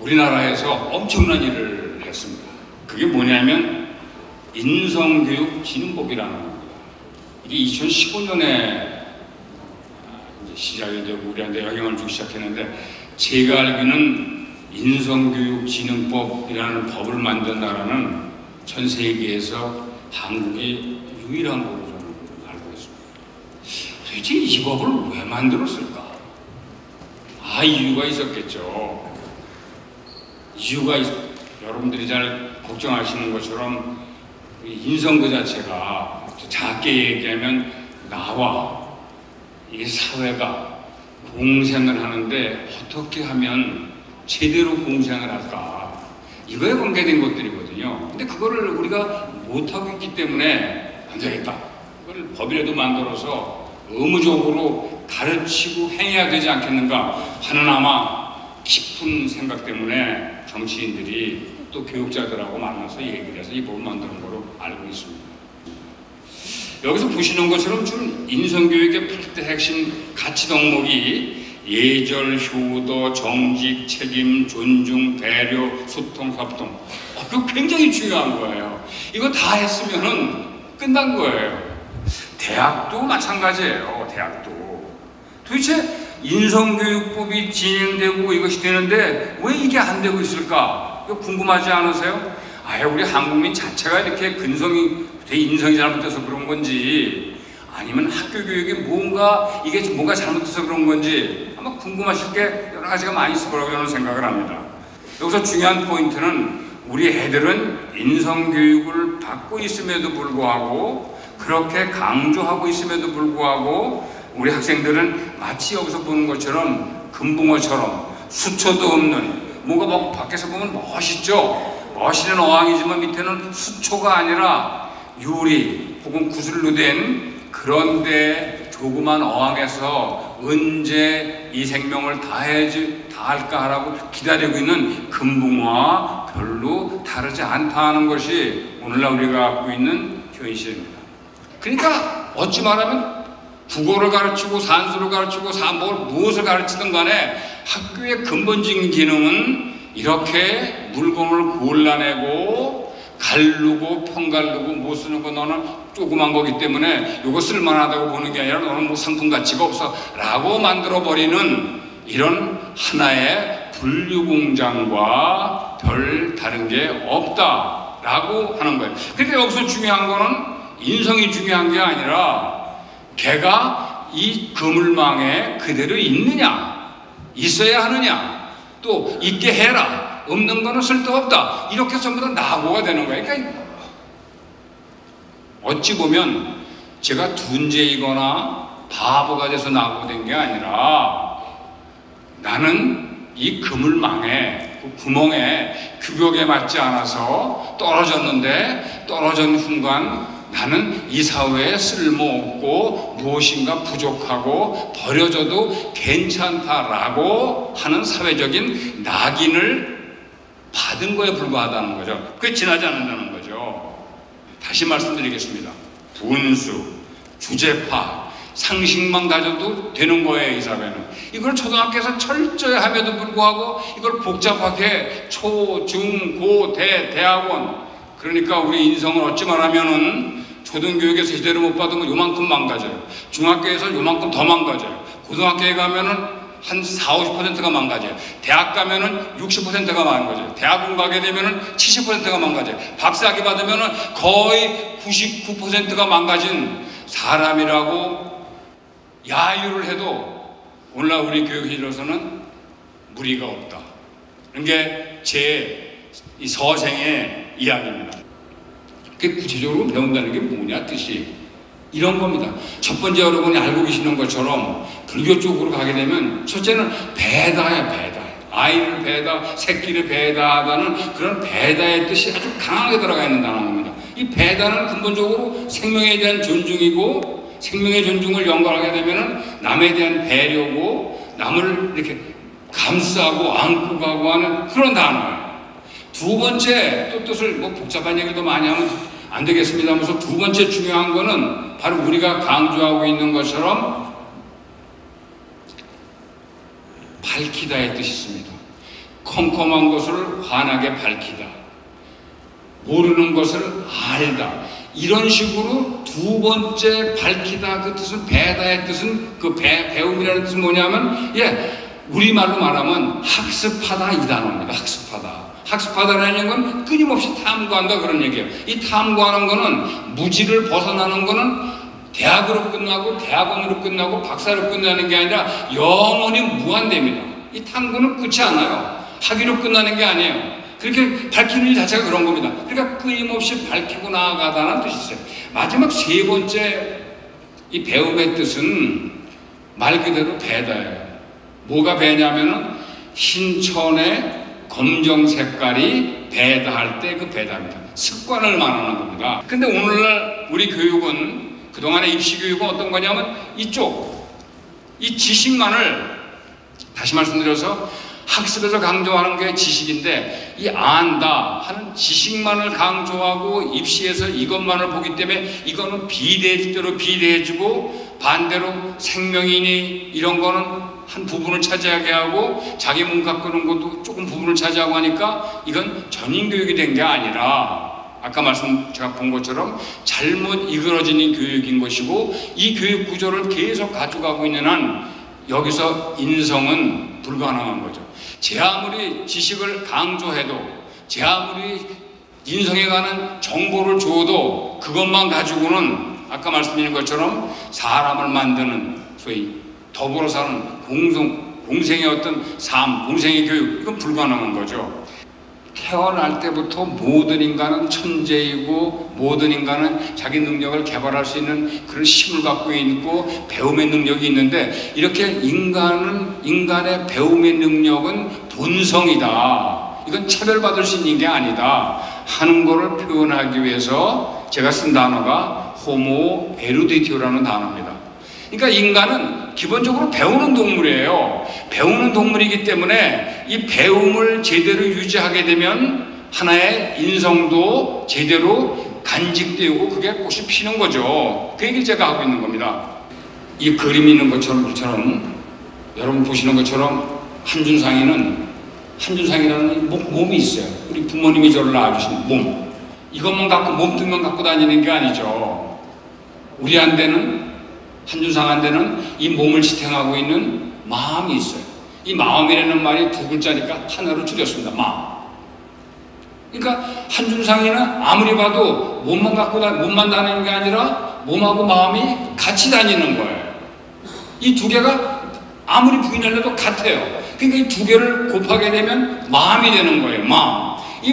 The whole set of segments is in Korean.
우리나라에서 엄청난 일을 했습니다. 그게 뭐냐면 인성교육진흥법이라는 겁니다. 이게 2015년에 시작이 되고 우리한테 영향을 주기 시작했는데, 제가 알기로는 인성교육진흥법이라는 법을 만든 나라는 전 세계에서 한국이 유일한 걸로 저는 알고 있습니다. 도대체 이 법을 왜 만들었을까? 이유가 있었겠죠. 여러분들이 잘 걱정하시는 것처럼 인성 그 자체가 작게 얘기하면 나와 이 사회가 공생을 하는데 어떻게 하면 제대로 공생을 할까, 이거에 관계된 것들이거든요. 근데 그거를 우리가 못하고 있기 때문에 안 되겠다, 그걸 법이라도 만들어서 의무적으로 가르치고 행해야 되지 않겠는가 하는 아마 깊은 생각 때문에 정치인들이 또 교육자들하고 만나서 얘기를 해서 이 법을 만드는 거로 알고 있습니다. 여기서 보시는 것처럼 지금 인성교육의 8대 핵심 가치 덕목이 예절, 효도, 정직, 책임, 존중, 배려, 소통, 협동. 그거 굉장히 중요한 거예요. 이거 다 했으면은 끝난 거예요. 대학도 마찬가지예요. 대학도. 도대체 인성교육법이 진행되고 이것이 되는데 왜 이게 안 되고 있을까? 이거 궁금하지 않으세요? 우리 한국민 자체가 이렇게 근성이 되게 인성이 잘못돼서 그런 건지, 아니면 학교 교육이 뭔가 잘못돼서 그런 건지 아마 궁금하실 게 여러 가지가 많이 있을 거라고 저는 생각을 합니다. 여기서 중요한 포인트는 우리 애들은 인성교육을 받고 있음에도 불구하고, 그렇게 강조하고 있음에도 불구하고 우리 학생들은 마치 여기서 보는 것처럼 금붕어처럼 수초도 없는, 뭔가 밖에서 보면 멋있죠? 멋있는 어항이지만 밑에는 수초가 아니라 유리 혹은 구슬로 된, 그런데 조그만 어항에서 언제 이 생명을 다 할까 하라고 기다리고 있는 금붕어와 별로 다르지 않다는 것이 오늘날 우리가 갖고 있는 현실입니다. 그러니까 어찌 말하면 국어를 가르치고 산수를 가르치고 무엇을 가르치든 간에 학교의 근본적인 기능은 이렇게 물건을 골라내고 갈르고 평갈르고 못 쓰는 거 너는 조그만 거기 때문에 이거 쓸만하다고 보는 게 아니라 너는 상품 가치가 없어 라고 만들어버리는 이런 하나의 분류공장과 별 다른 게 없다라고 하는 거예요. 그러니까 여기서 중요한 거는 인성이 중요한 게 아니라 걔가 이 그물망에 그대로 있느냐, 있어야 하느냐, 또 있게 해라, 없는 거는 쓸데없다, 이렇게 전부 다 낙오가 되는 거예요. 그러니까 어찌 보면 제가 둔재이거나 바보가 돼서 낙오된 게 아니라, 나는 이 그물망에, 그 구멍에, 규격에 맞지 않아서 떨어졌는데, 떨어진 순간 나는 이 사회에 쓸모없고 무엇인가 부족하고 버려져도 괜찮다라고 하는 사회적인 낙인을 받은 거에 불과하다는 거죠. 그게 지나지 않는다는 거죠. 다시 말씀드리겠습니다. 분수, 주제파, 상식만 가져도 되는 거예요. 이 사회는. 이걸 초등학교에서 철저히 함에도 불구하고 이걸 복잡하게 초, 중, 고, 대학원, 그러니까 우리 인성을 어찌 말하면은 초등교육에서 제대로 못 받으면 요만큼 망가져요. 중학교에서 요만큼 더 망가져요. 고등학교에 가면은 한 40~50%가 망가져요. 대학 가면은 60%가 망가져요. 대학원 가게 되면은 70%가 망가져요. 박사학위 받으면은 거의 99%가 망가진 사람이라고 야유를 해도 오늘날 우리 교육실에서는 무리가 없다. 이게 제 이 서생의 이야기입니다. 그게 구체적으로 배운다는 게 뭐냐 뜻이 이런 겁니다. 첫 번째 여러분이 알고 계시는 것처럼 불교 쪽으로 가게 되면 첫째는 배다야, 배다. 아이를 배다, 새끼를 배다하다는 그런 배다의 뜻이 아주 강하게 들어가 있는 단어입니다. 이 배다는 근본적으로 생명에 대한 존중이고, 생명의 존중을 연결하게 되면 남에 대한 배려고, 남을 이렇게 감싸고 안고 가고 하는 그런 단어예요. 두 번째 또 뜻을 복잡한 얘기도 많이 하면 안 되겠습니다 하면서 두 번째 중요한 거는 바로 우리가 강조하고 있는 것처럼 밝히다의 뜻이 있습니다. 컴컴한 것을 환하게 밝히다. 모르는 것을 알다. 이런 식으로 두 번째 밝히다 그 뜻은 배다의 뜻은 그 배움이라는 뜻은 뭐냐면 우리말로 말하면 학습하다 이 단어입니다. 학습하다라는 건 끊임없이 탐구한다 그런 얘기예요. 이 탐구하는 거는 무지를 벗어나는 거는 대학으로 끝나고 대학원으로 끝나고 박사로 끝나는 게 아니라 영원히 무한대입니다. 이 탐구는 끝이 않아요. 학위로 끝나는 게 아니에요. 그렇게 밝히는 일 자체가 그런 겁니다. 그러니까 끊임없이 밝히고 나아가다는 뜻이 있어요. 마지막 세 번째 이 배움의 뜻은 말 그대로 배다예요. 뭐가 배냐면은 흰천의 검정 색깔이 배다할 때 그 배다입니다. 습관을 말하는 겁니다. 근데 오늘날 우리 교육은 그동안의 입시교육은 어떤 거냐면 이 지식만을 다시 말씀드려서 학습에서 강조하는 게 지식인데 이 안다 하는 지식만을 강조하고 입시에서 이것만을 보기 때문에 이거는 비대대로 비대해지고 반대로 생명이니 이런 거는 한 부분을 차지하게 하고 자기 몸 가꾸는 것도 조금 부분을 차지하고 하니까 이건 전인교육이 된 게 아니라 아까 제가 본 것처럼 잘못 이끌어지는 교육인 것이고 이 교육 구조를 계속 가져가고 있는 한 여기서 인성은 불가능한 거죠. 제 아무리 지식을 강조해도 제 아무리 인성에 관한 정보를 줘도 그것만 가지고는 아까 말씀드린 것처럼 사람을 만드는 소위 더불어 사는 공생의 어떤 삶, 공생의 교육 이건 불가능한 거죠. 태어날 때부터 모든 인간은 천재이고 모든 인간은 자기 능력을 개발할 수 있는 그런 힘을 갖고 있고 배움의 능력이 있는데 이렇게 인간의 배움의 능력은 본성이다. 이건 차별받을 수 있는 게 아니다 하는 거를 표현하기 위해서 제가 쓴 단어가 호모 에루디티오라는 단어입니다. 그러니까 인간은 기본적으로 배우는 동물이에요. 배우는 동물이기 때문에 이 배움을 제대로 유지하게 되면 하나의 인성도 제대로 간직되고 그게 꽃이 피는 거죠. 그 얘기를 제가 하고 있는 겁니다. 이 그림이 있는 것처럼 여러분 보시는 것처럼 한준상이라는 몸이 있어요. 우리 부모님이 저를 낳아주신 몸. 이것만 갖고 몸뚱이만 갖고 다니는 게 아니죠. 한준상한테는 이 몸을 지탱하고 있는 마음이 있어요. 이 마음이라는 말이 두 글자니까 하나로 줄였습니다. 마음. 그러니까 한준상이는 아무리 봐도 몸만 다니는 게 아니라 몸하고 마음이 같이 다니는 거예요. 이 두 개가 아무리 부인하려도 같아요. 그러니까 이 두 개를 곱하게 되면 마음이 되는 거예요. 마음. 이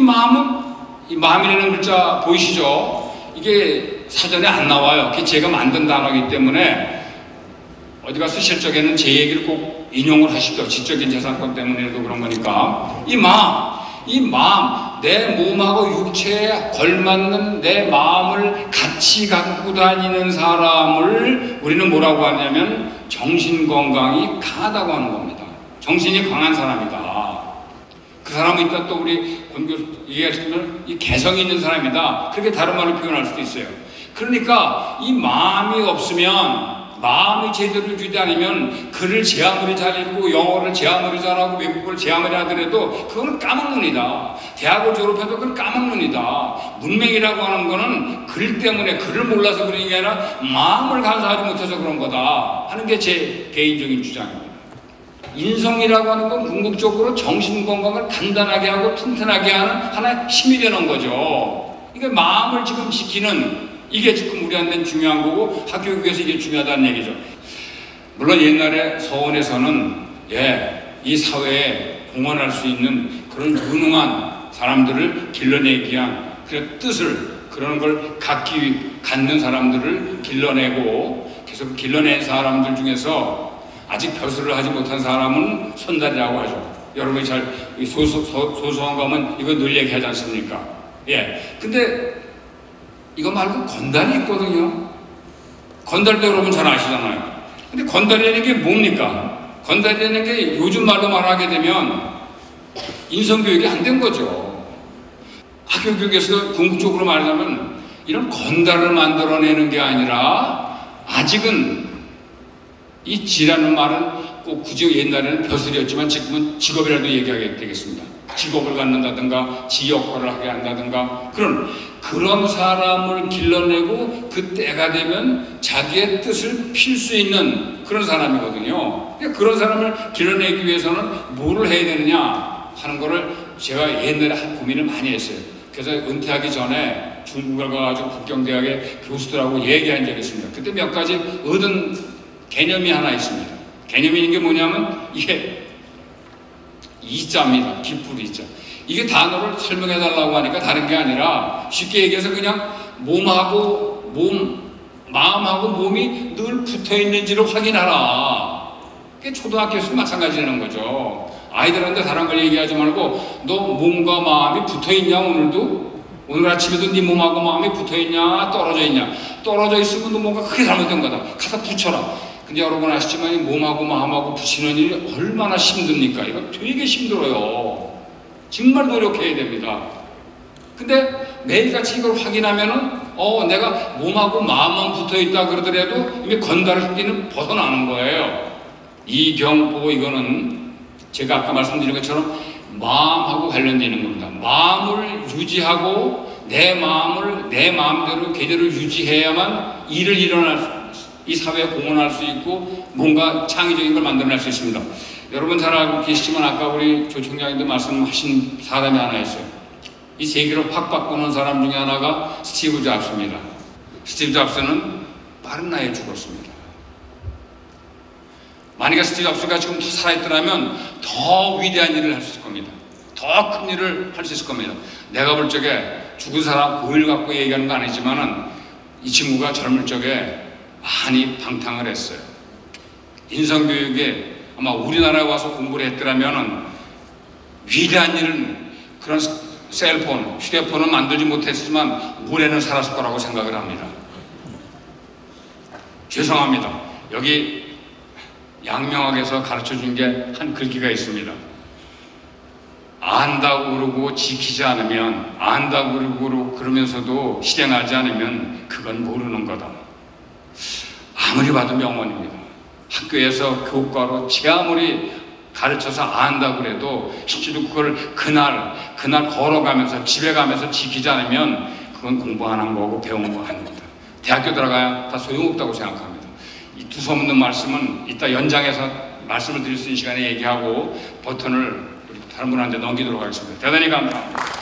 마음이라는 글자 보이시죠? 이게 사전에 안 나와요. 그게 제가 만든 단어이기 때문에 어디 가서 쓰실 적에는 제 얘기를 꼭 인용을 하십시오. 지적인 재산권 때문에도 그런 거니까. 이 마음, 내 몸하고 육체에 걸맞는 내 마음을 같이 갖고 다니는 사람을 우리는 뭐라고 하냐면 정신건강이 강하다고 하는 겁니다. 정신이 강한 사람이다. 그 사람은 이따 또 우리 권교수 얘기하시면 이 개성이 있는 사람이다. 그렇게 다른 말로 표현할 수도 있어요. 그러니까 이 마음이 없으면 마음이 제대로 주지 않으면 글을 제 아무리 잘 읽고 영어를 제 아무리 잘하고 외국어를 제 아무리 하더라도 그거는 까막눈이다. 대학을 졸업해도 그건 까막눈이다. 문맹이라고 하는 거는 글 때문에 글을 몰라서 그런 게 아니라 마음을 간사하지 못해서 그런 거다 하는 게 제 개인적인 주장입니다. 인성이라고 하는 건 궁극적으로 정신건강을 단단하게 하고 튼튼하게 하는 하나의 힘이 되는 거죠. 그러니까 마음을 지금 지키는 이게 지금 우리한테는 중요한 거고 학교교육에서 이게 중요하다는 얘기죠. 물론 옛날에 서원에서는 이 사회에 공헌할 수 있는 그런 유능한 사람들을 길러내기 위한 그 뜻을 그런 걸 갖는 사람들을 길러내고 계속 길러낸 사람들 중에서 아직 벼슬을 하지 못한 사람은 손달이라고 하죠. 여러분이 잘 소소한 거면 이거 늘 얘기하지 않습니까? 근데 이거 말고 건달이 있거든요. 건달도 여러분 잘 아시잖아요. 근데 건달이라는 게 뭡니까? 건달이라는 게 요즘 말로 말하게 되면 인성교육이 안 된 거죠. 학교교육에서 궁극적으로 말하자면 이런 건달을 만들어내는 게 아니라 아직은 이 지라는 말은 꼭 굳이 옛날에는 벼슬이었지만 지금은 직업이라도 얘기하게 되겠습니다. 직업을 갖는다든가 지 역할을 하게 한다든가 그런 사람을 길러내고 그 때가 되면 자기의 뜻을 필 수 있는 그런 사람이거든요. 그런 사람을 길러내기 위해서는 뭐를 해야 되느냐 하는 거를 제가 옛날에 고민을 많이 했어요. 그래서 은퇴하기 전에 중국을 가가지고 국경대학의 교수들하고 얘기한 적이 있습니다. 그때 몇 가지 얻은 개념이 하나 있습니다. 개념이 있는 게 뭐냐면 이게 이자입니다. 기쁠 이자. 이게 단어를 설명해 달라고 하니까 다른 게 아니라 쉽게 얘기해서 그냥 마음하고 몸이 늘 붙어 있는지를 확인하라. 그게 초등학교에서 마찬가지라는 거죠. 아이들한테 다른 걸 얘기하지 말고 너 몸과 마음이 붙어 있냐 오늘 아침에도 네 몸하고 마음이 붙어 있냐 떨어져 있냐. 떨어져 있으면 너 뭔가 크게 잘못된 거다. 갖다 붙여라. 근데 여러분 아시지만 이 몸하고 마음하고 붙이는 일이 얼마나 힘듭니까? 이거 되게 힘들어요. 정말 노력해야 됩니다. 근데 매일같이 이걸 확인하면은 내가 몸하고 마음만 붙어있다 그러더라도 이미 건달기는 벗어나는 거예요. 이경보 이거는 제가 아까 말씀드린 것처럼 마음하고 관련되는 겁니다. 마음을 유지하고 내 마음을 내 마음대로 제대로 유지해야만 일을 이 사회에 공헌할 수 있고 뭔가 창의적인 걸 만들어낼 수 있습니다. 여러분 잘 알고 계시지만 아까 우리 조 총장님도 말씀하신 사람이 하나 있어요. 이 세계를 확 바꾸는 사람 중에 하나가 스티브 잡스입니다. 스티브 잡스는 빠른 나이에 죽었습니다. 만약에 스티브 잡스가 지금 살아있더라면 더 위대한 일을 할 수 있을 겁니다. 더 큰 일을 할 수 있을 겁니다. 내가 볼 적에 죽은 사람 고의를 갖고 얘기하는 거 아니지만은 이 친구가 젊을 적에 많이 방탕을 했어요. 인성교육에 아마 우리나라에 와서 공부를 했더라면은 위대한 일은 그런 셀폰, 휴대폰은 만들지 못했지만 물에는 살았을 거라고 생각을 합니다. 죄송합니다. 여기 양명학에서 가르쳐준 게 한 글귀가 있습니다. 안다고 그러고 지키지 않으면, 안다고 그러고 그러면서도 실행하지 않으면 그건 모르는 거다. 아무리 봐도 명언입니다. 학교에서 교과로 제 아무리 가르쳐서 안다고 그래도 실제로 그걸 그날 걸어가면서 집에 가면서 지키지 않으면 그건 공부 안 한 거고 배운 거 아닙니다. 대학교 들어가야 다 소용없다고 생각합니다. 이 두서없는 말씀은 이따 연장해서 말씀을 드릴 수 있는 시간에 얘기하고 버튼을 우리 다른 분한테 넘기도록 하겠습니다. 대단히 감사합니다.